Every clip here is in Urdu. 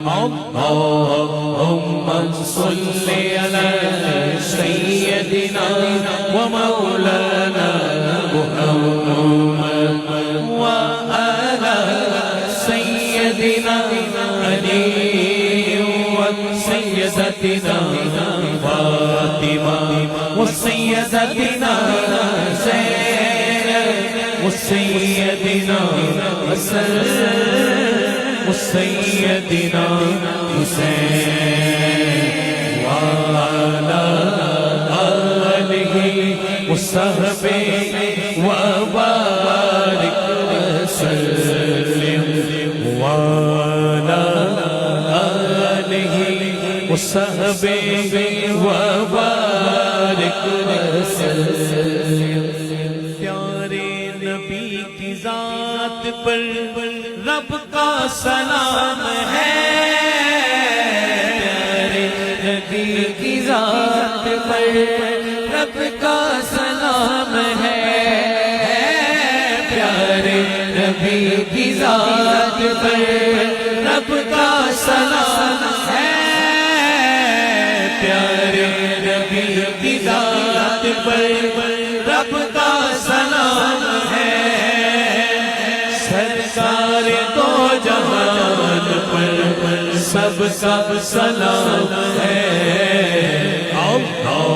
اللهم صل على سيدنا ومولانا محمد وعلى سيدنا علي وسيدتنا فاطمة وسيدتنا زينب وسيدنا حسن وسيدنا حسين وعلى آله وصحبه وبارك وسلم وعلى آله وصحبه وبارك وسلم پیارے نبی کی ذات پر رب کا سلام ہے، پیارے نبی کی ذات پر رب کا سلام ہے، پیارے نبی کی ذات پر رب کا سلام ہے، پیارے نبی کی ذات پر رب کا سلام ہے، سرکار دو جہان پر سب سب سلام ہے۔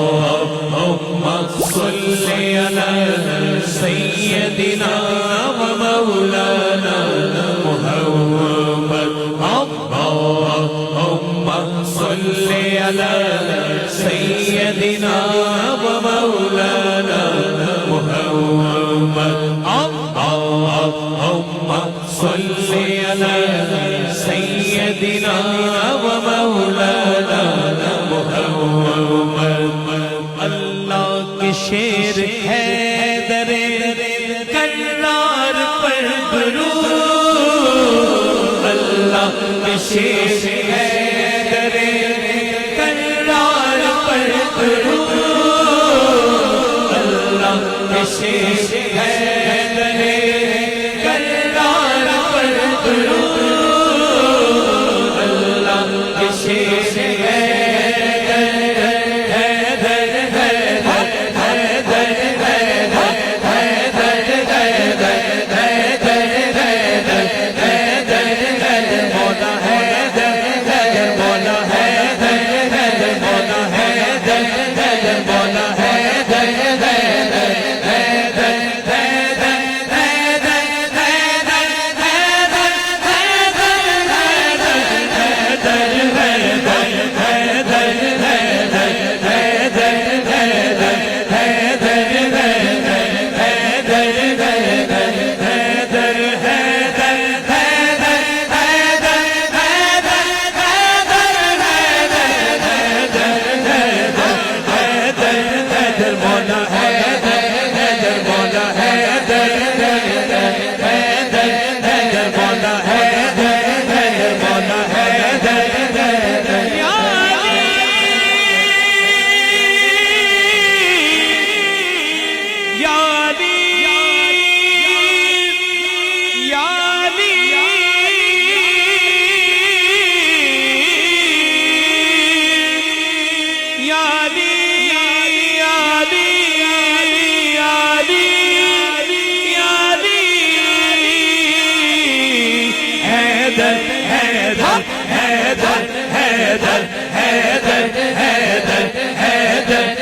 اللہم صل علی سیدنا و مولانا محمد، اللہم صل علی سیدنا و مولانا محمد، اللہم صل علی سیدنا و مولانا محمد۔ اللہ کے شیر حیدر کرار پر درود، اللہ کے شیر حیدر کرار پر درود، اللہ کے شیر حیدر کرار پر درود، اللہ کے شیر حیدر حیدر حیدر حیدر حیدر